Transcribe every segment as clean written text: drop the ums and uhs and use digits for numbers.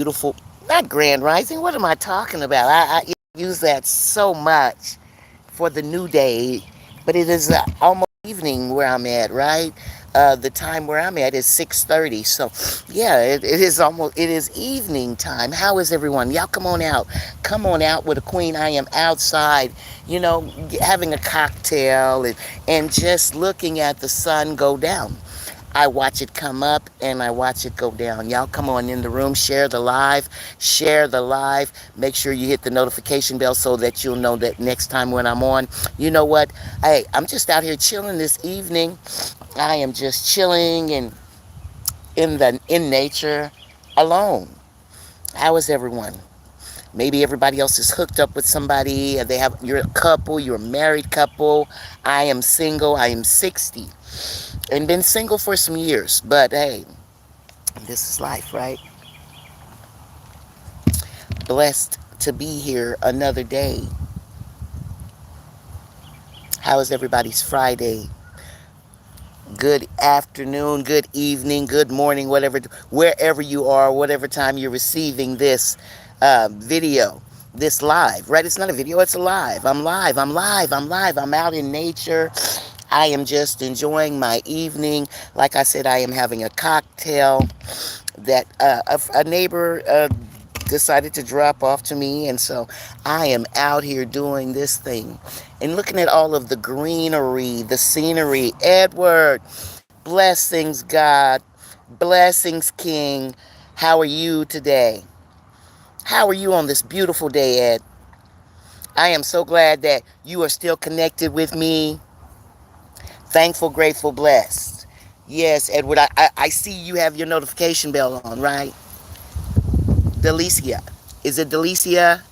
beautiful, not grand rising. What am I talking about? I use that so much for the new day, but it is almost evening where I'm at, right? The time where I'm at is 6:30. So, yeah, it is almost it is evening time. How is everyone? Y'all come on out with a queen. I am outside, having a cocktail and just looking at the sun go down. I watch it come up and I watch it go down. Y'all come on in the room, share the live. Make sure you hit the notification bell so that you'll know that next time when I'm on. You know what? Hey, I'm just out here chilling this evening. I am just chilling and in nature alone. How is everyone? Maybe everybody else is hooked up with somebody. You're a couple, you're a married couple. I am single. I am 60 and been single for some years. But hey, this is life, right? Blessed to be here another day. How is everybody's Friday? Good afternoon, good evening, good morning, wherever you are, whatever time you're receiving this video, this live, right? It's not a video, it's a live. I'm live, I'm live, I'm live. I'm out in nature. I am just enjoying my evening. Like I said, I am having a cocktail that a neighbor decided to drop off to me, and so I am out here doing this thing and looking at all of the greenery, the scenery. Edward, blessings, God, blessings, King. How are you today? How are you on this beautiful day, Ed? I am so glad that you are still connected with me. Thankful, grateful, blessed. Yes, Edward, I see you have your notification bell on, right? Delicia. Is it Delicia?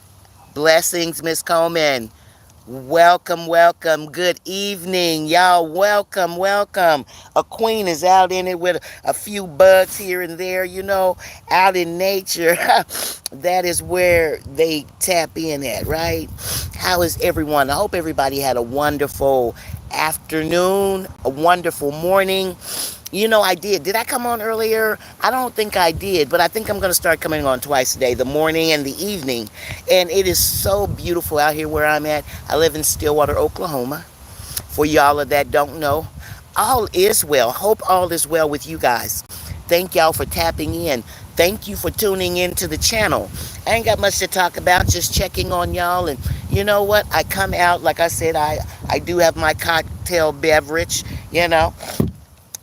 Blessings, Miss Coleman. Welcome, welcome. Good evening, y'all. Welcome, welcome. A queen is out in it with a few bugs here and there, out in nature. That is where they tap in at, right? How is everyone? I hope everybody had a wonderful afternoon, a wonderful morning. I did. Did I come on earlier? I don't think I did, but I think I'm going to start coming on twice a day, the morning and the evening. And it is so beautiful out here where I'm at. I live in Stillwater, Oklahoma. For y'all that don't know, all is well. Hope all is well with you guys. Thank y'all for tapping in. Thank you for tuning into the channel. I ain't got much to talk about, just checking on y'all. And you know what? I come out, like I said, I do have my cocktail beverage,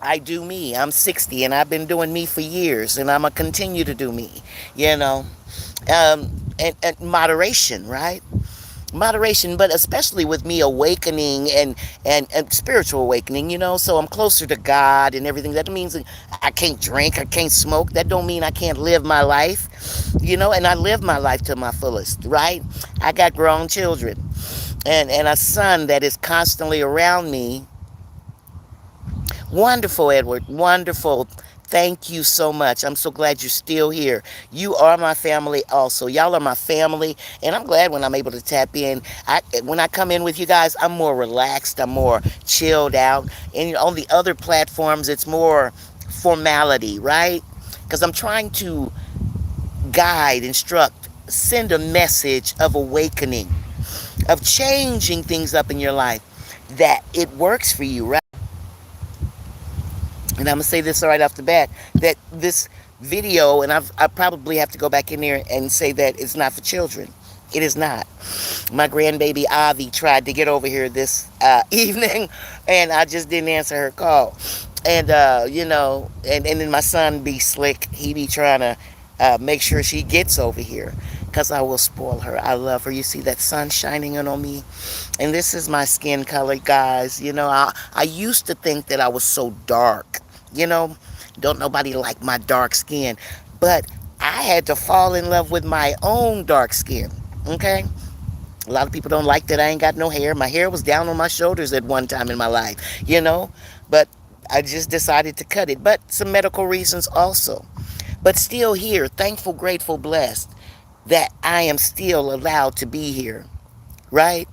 I do me. I'm 60 and I've been doing me for years and I'm going to continue to do me, you know. And moderation, right? Moderation, but especially with me awakening and spiritual awakening, so I'm closer to God and everything. That means I can't drink, I can't smoke. That don't mean I can't live my life, and I live my life to my fullest, right? I got grown children and a son that is constantly around me. Wonderful, Edward. Wonderful. Thank you so much. I'm so glad you're still here. You are my family also. Y'all are my family, and I'm glad when I'm able to tap in. When I come in with you guys, I'm more relaxed. I'm more chilled out. And on the other platforms, it's more formality, right? Because I'm trying to guide, instruct, send a message of awakening, of changing things up in your life that it works for you, right? And I'm gonna say this right off the bat, that this video, and I probably have to go back in there and say that it's not for children. It is not. My grandbaby Avi tried to get over here this evening, and I just didn't answer her call. And and then my son be slick. He be trying to make sure she gets over here, because I will spoil her. I love her. You see that sun shining in on me, and this is my skin color, guys. I used to think that I was so dark. you know don't nobody like my dark skin, but I had to fall in love with my own dark skin. Okay, a lot of people don't like that I ain't got no hair. My hair was down on my shoulders at one time in my life, but I just decided to cut it, but some medical reasons also. But still here, thankful, grateful, blessed that I am still allowed to be here, right?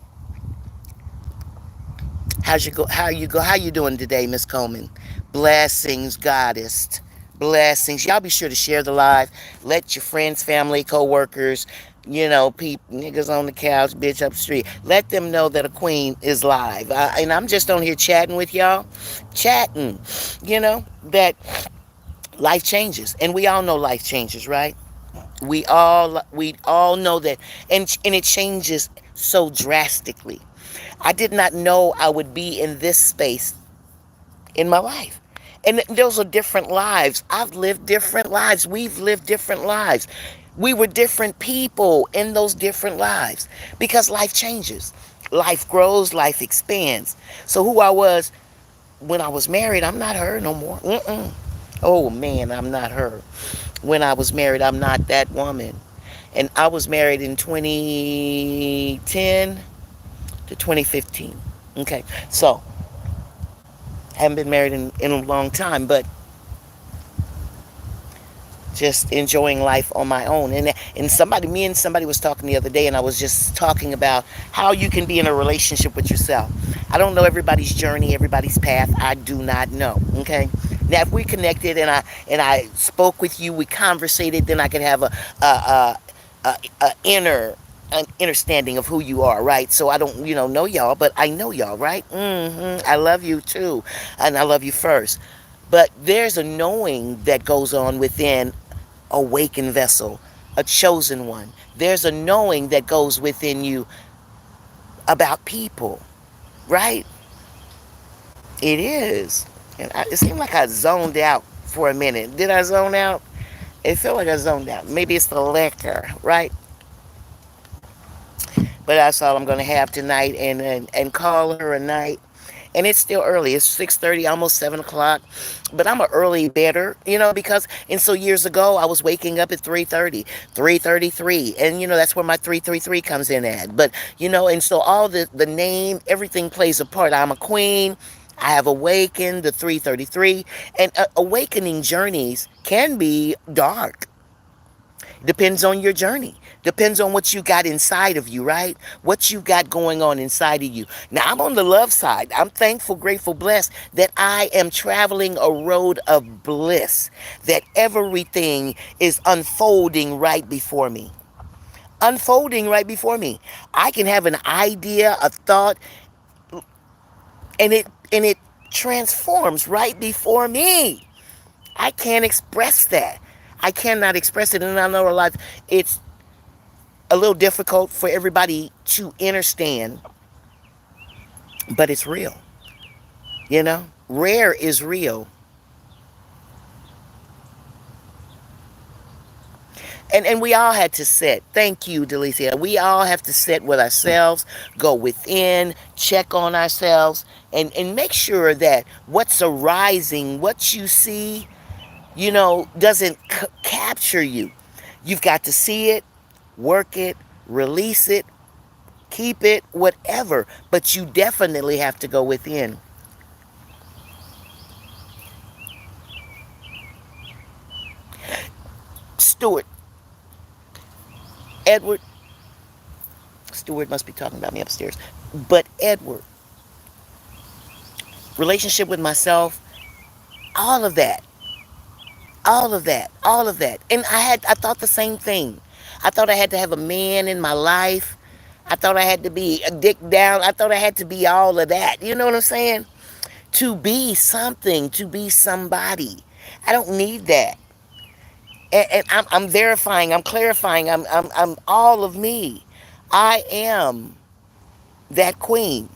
How you doing today, Miss Coleman? Blessings, goddess. Blessings. Y'all be sure to share the live. Let your friends, family, co-workers, niggas on the couch, bitch up the street. Let them know that a queen is live. And I'm just on here chatting with y'all. Chatting. That life changes. And we all know life changes, right? We all know that. And it changes so drastically. I did not know I would be in this space in my life. And those are different lives. I've lived different lives. We've lived different lives. We were different people in those different lives because life changes. Life grows, life expands. So who I was when I was married, I'm not her no more. Mm-mm. Oh man, I'm not her. When I was married, I'm not that woman. And I was married in 2010 to 2015. Okay, so haven't been married in a long time, but just enjoying life on my own. And me and somebody was talking the other day, and I was just talking about how you can be in a relationship with yourself. I don't know everybody's journey, everybody's path. I do not know. Okay. Now, if we connected and I spoke with you, we conversated, then I could have a inner understanding of who you are, right? So I don't, know y'all, but I know y'all, right? I love you too, and I love you first. But there's a knowing that goes on within awakened vessel, a chosen one. There's a knowing that goes within you about people, right? It is. It seemed like I zoned out for a minute. Did I zone out? It felt like I zoned out. Maybe it's the liquor, right? But that's all I'm going to have tonight and call her a night. And it's still early. It's 6:30, almost 7 o'clock. But I'm an early bedder, because, and so years ago, I was waking up at 3:30, 3:33. And, that's where my 333 comes in at. But, and so all the name, everything plays a part. I'm a queen. I have awakened the 333. And awakening journeys can be dark. Depends on your journey. Depends on what you got inside of you, right? What you got going on inside of you. Now, I'm on the love side. I'm thankful, grateful, blessed that I am traveling a road of bliss, that everything is unfolding right before me. Unfolding right before me. I can have an idea, a thought, and it transforms right before me. I can't express that. I cannot express it. And I know a lot. It's a little difficult for everybody to understand, but it's real. Rare is real. And we all had to sit. Thank you, Delicia. We all have to sit with ourselves, go within, check on ourselves, and make sure that what's arising, what you see, doesn't capture you. You've got to see it, work it, release it, keep it, whatever. But you definitely have to go within. Stuart, Edward, Stuart must be talking about me upstairs. But Edward, relationship with myself, all of that, all of that, all of that. And I thought the same thing. I thought I had to have a man in my life. I thought I had to be a dick down. I thought I had to be all of that. You know what I'm saying? To be something, to be somebody. I don't need that. And I'm verifying, I'm clarifying, I'm all of me. I am that queen.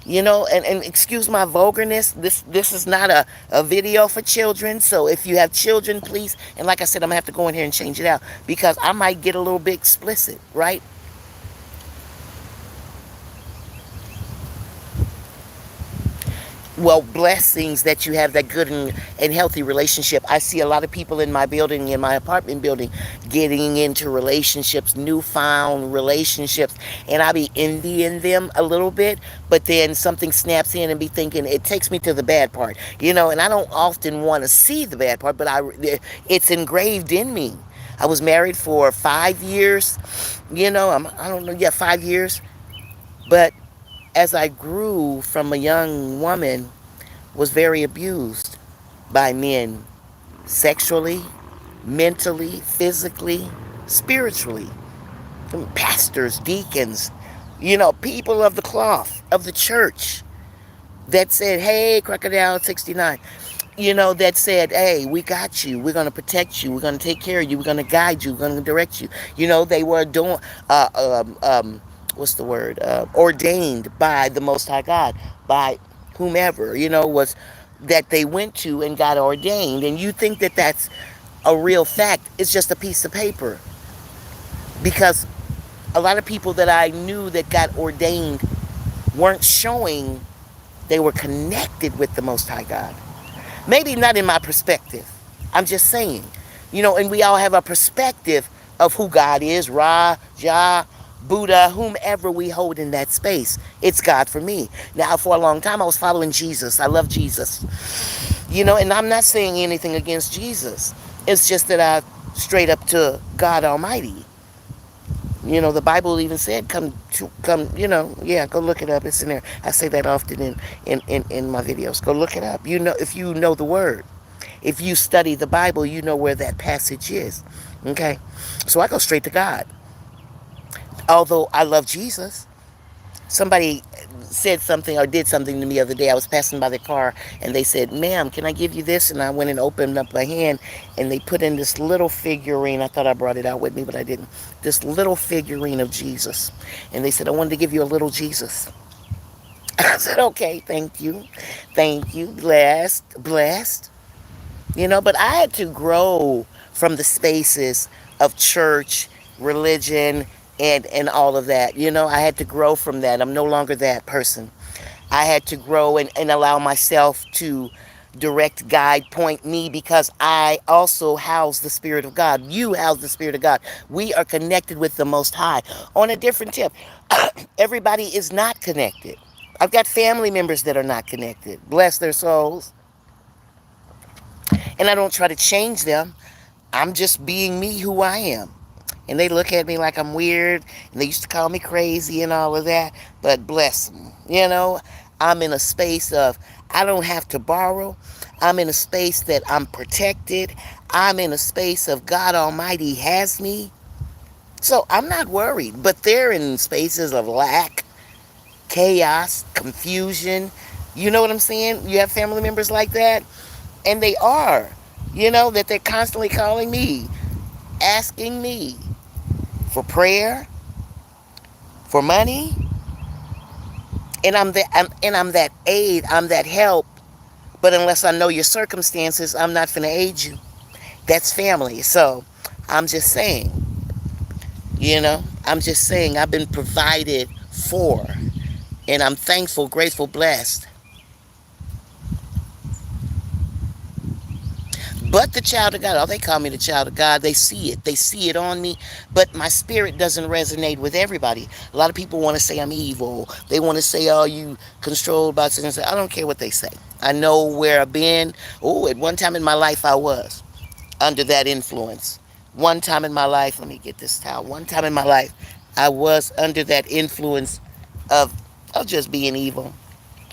And excuse my vulgarness. This is not a video for children. So if you have children, please, and like I said, I'm gonna have to go in here and change it out because I might get a little bit explicit, right? Well, blessings that you have that good and healthy relationship. I see a lot of people in my building, in my apartment building, getting into relationships, newfound relationships, and I be envying them a little bit, but then something snaps in and be thinking it takes me to the bad part, and I don't often want to see the bad part, but it's engraved in me. I was married for 5 years, I don't know, yeah, 5 years, but as I grew from a young woman, was very abused by men sexually, mentally, physically, spiritually. Pastors, deacons, people of the cloth, of the church that said, hey, Crocodile 69, that said, hey, we got you. We're going to protect you. We're going to take care of you. We're going to guide you. We're going to direct you. They were doing, what's the word? Ordained by the Most High God, by whomever, was that they went to and got ordained. And you think that that's a real fact. It's just a piece of paper. Because a lot of people that I knew that got ordained weren't showing they were connected with the Most High God. Maybe not in my perspective. I'm just saying. And we all have a perspective of who God is, Ra, Jah, Buddha, whomever we hold in that space. It's God for me. Now, for a long time, I was following Jesus. I love Jesus. And I'm not saying anything against Jesus. It's just that I straight up to God Almighty. The Bible even said, come, yeah, go look it up. It's in there. I say that often in my videos. Go look it up. If you know the word, if you study the Bible, you know where that passage is. Okay? So I go straight to God. Although I love Jesus. Somebody said something or did something to me the other day. I was passing by the car and they said, ma'am, can I give you this? And I went and opened up my hand and they put in this little figurine. I thought I brought it out with me, but I didn't. This little figurine of Jesus. And they said, I wanted to give you a little Jesus. I said, okay, thank you. Thank you. Blessed. Blessed. But I had to grow from the spaces of church, religion, and all of that. I had to grow from that. I'm no longer that person. I had to grow and allow myself to direct, guide, point me because I also house the Spirit of God. You house the Spirit of God. We are connected with the Most High. On a different tip, everybody is not connected. I've got family members that are not connected. Bless their souls. And I don't try to change them. I'm just being me, who I am. And they look at me like I'm weird. And they used to call me crazy and all of that. But bless them. I'm in a space of I don't have to borrow. I'm in a space that I'm protected. I'm in a space of God Almighty has me. So I'm not worried. But they're in spaces of lack, chaos, confusion. You know what I'm saying? You have family members like that? And they are. That they're constantly calling me, asking me for prayer, for money, and I'm that aid, I'm that help. But unless I know your circumstances, I'm not gonna aid you. That's family. So I'm just saying, I'm just saying I've been provided for, and I'm thankful, grateful, blessed. But the child of God, oh, they call me the child of God. They see it. They see it on me. But my spirit doesn't resonate with everybody. A lot of people want to say I'm evil. They want to say, oh, you controlled by sin. I don't care what they say. I know where I've been. Oh, at one time in my life, I was under that influence. One time in my life, let me get this towel. One time in my life, I was under that influence of, of just being evil,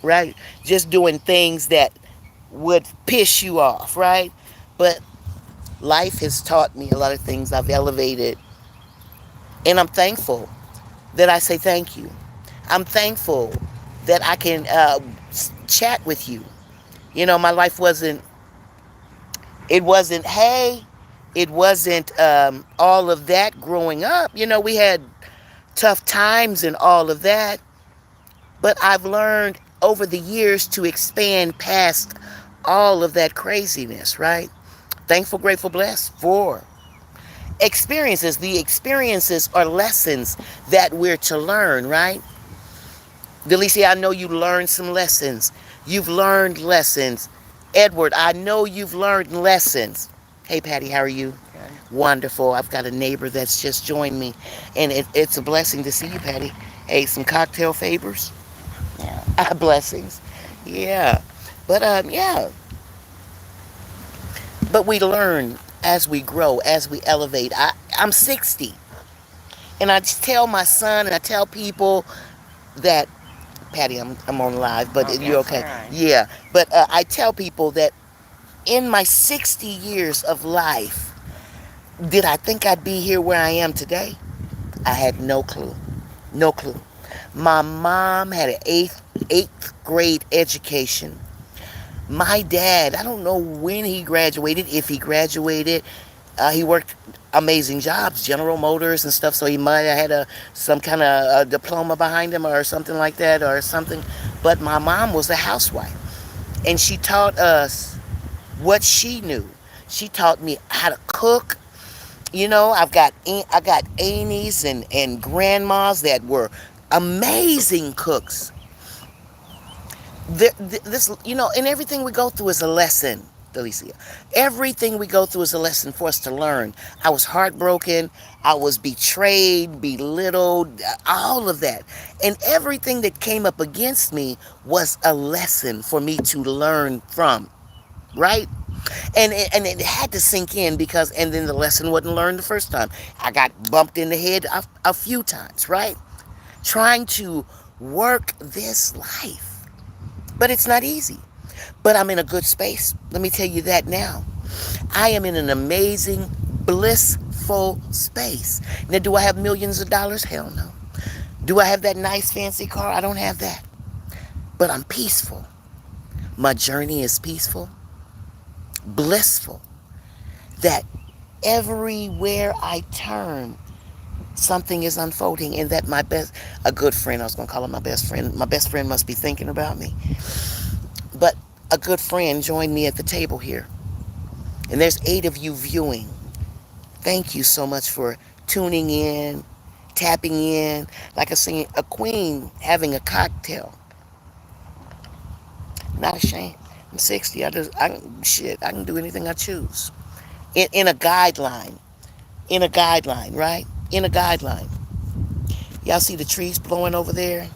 right? Just doing things that would piss you off, right? But life has taught me a lot of things. I've elevated, and I'm thankful that I say thank you. I'm thankful that I can chat with you. My life wasn't, it wasn't, hey, it wasn't all of that growing up. We had tough times and all of that. But I've learned over the years to expand past all of that craziness, right? Thankful, grateful, blessed for experiences. The experiences are lessons that we're to learn, right? Delicia, I know you learned some lessons. You've learned lessons. Edward, I know you've learned lessons. Hey, Patty, how are you? Okay. Wonderful. I've got a neighbor that's just joined me, and it's a blessing to see you, Patty. Hey, some cocktail favors? Yeah. Blessings. Yeah. But, yeah. But we learn as we grow, as we elevate. I'm 60. And I just tell my son and I tell people that, Patty, I'm on live, but Okay, you're all okay. right. Yeah. But I tell people that In my 60 years of life, did I think I'd be here where I am today? I had no clue. No clue. My mom had an eighth grade education. My dad, I don't know when he graduated, if he graduated. He worked amazing jobs, General Motors and stuff. So he might have had some kind of diploma behind him or something like that or something. But my mom was a housewife, and she taught us what she knew. She taught me how to cook. You know, I got aunties and grandmas that were amazing cooks. This, you know, and everything we go through is a lesson, Delicia. Everything we go through is a lesson for us to learn. I was heartbroken. I was betrayed, belittled, all of that. And everything that came up against me was a lesson for me to learn from, right? And it had to sink in because, and then the lesson wasn't learned the first time. I got bumped in the head a few times, right? Trying to work this life. But it's not easy. But I'm in a good space. Let me tell you that now. I am in an amazing, blissful space. Now, do I have millions of dollars? Hell no. Do I have that nice, fancy car? I don't have that. But I'm peaceful. My journey is peaceful, blissful. That everywhere I turn, something is unfolding, and that a good friend, I was going to call him my best friend must be thinking about me. But a good friend joined me at the table here. And there's 8 of you viewing. Thank you so much for tuning in, tapping in. Like I said, a queen having a cocktail. Not ashamed. I'm 60. I can do anything I choose. In a guideline. In a guideline, right? In a guideline. Y'all see the trees blowing over there?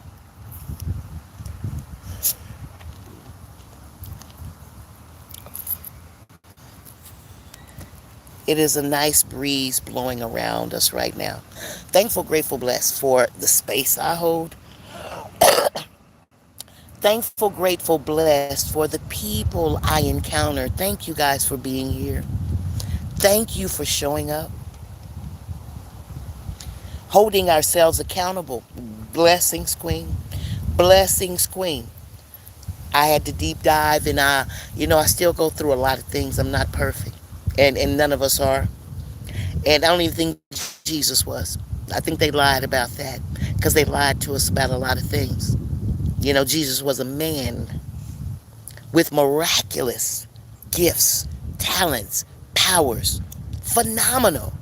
It is a nice breeze blowing around us right now. Thankful, grateful, blessed for the space I hold. Thankful, grateful, blessed for the people I encounter. Thank you guys for being here. Thank you for showing up, holding ourselves accountable. Blessings, Queen. Blessings, Queen. I had to deep dive, and I still go through a lot of things. I'm not perfect, and none of us are. And I don't even think Jesus was. I think they lied about that because they lied to us about a lot of things. You know, Jesus was a man with miraculous gifts, talents, powers, phenomenal,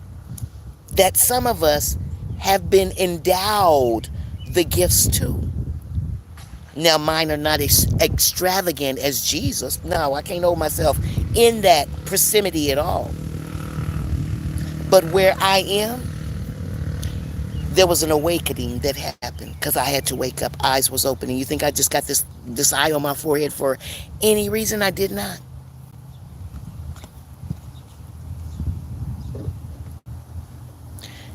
that some of us have been endowed the gifts too. Now, mine are not as extravagant as Jesus. No, I can't hold myself in that proximity at all. But where I am, there was an awakening that happened because I had to wake up. Eyes was open. And you think I just got this eye on my forehead for any reason? I did not.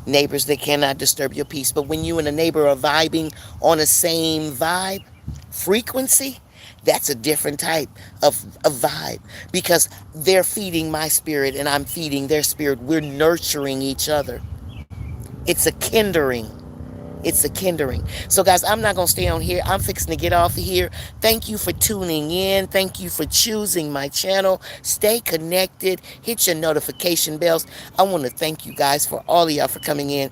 Neighbors that cannot disturb your peace. But when you and a neighbor are vibing on the same vibe, frequency, that's a different type of vibe because they're feeding my spirit and I'm feeding their spirit. We're nurturing each other. It's a kindering. It's a kindering. So, guys, I'm not going to stay on here. I'm fixing to get off of here. Thank you for tuning in. Thank you for choosing my channel. Stay connected. Hit your notification bells. I want to thank you guys for all of y'all for coming in.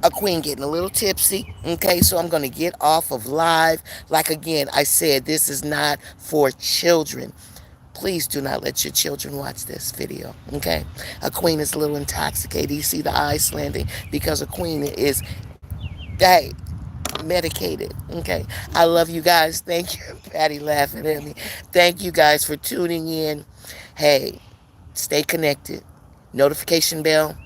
A queen getting a little tipsy. Okay, so I'm going to get off of live. Like, again, I said, this is not for children. Please do not let your children watch this video, okay? A queen is a little intoxicated. You see the eyes slanting because a queen is, hey, medicated, okay? I love you guys. Thank you. Patty laughing at me. Thank you guys for tuning in. Hey, stay connected. Notification bell.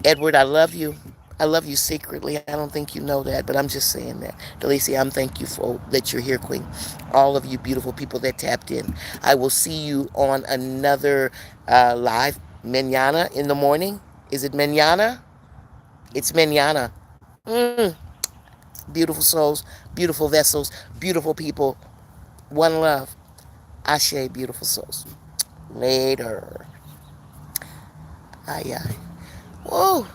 Edward, I love you. I love you secretly. I don't think you know that, but I'm just saying that. Delicia, I'm thank you for that you're here, Queen. All of you beautiful people that tapped in. I will see you on another live mañana in the morning. Is it mañana? It's mañana. Mm, beautiful souls, beautiful vessels, beautiful people. One love. Ashe, beautiful souls. Later. Aye, aye. Whoa.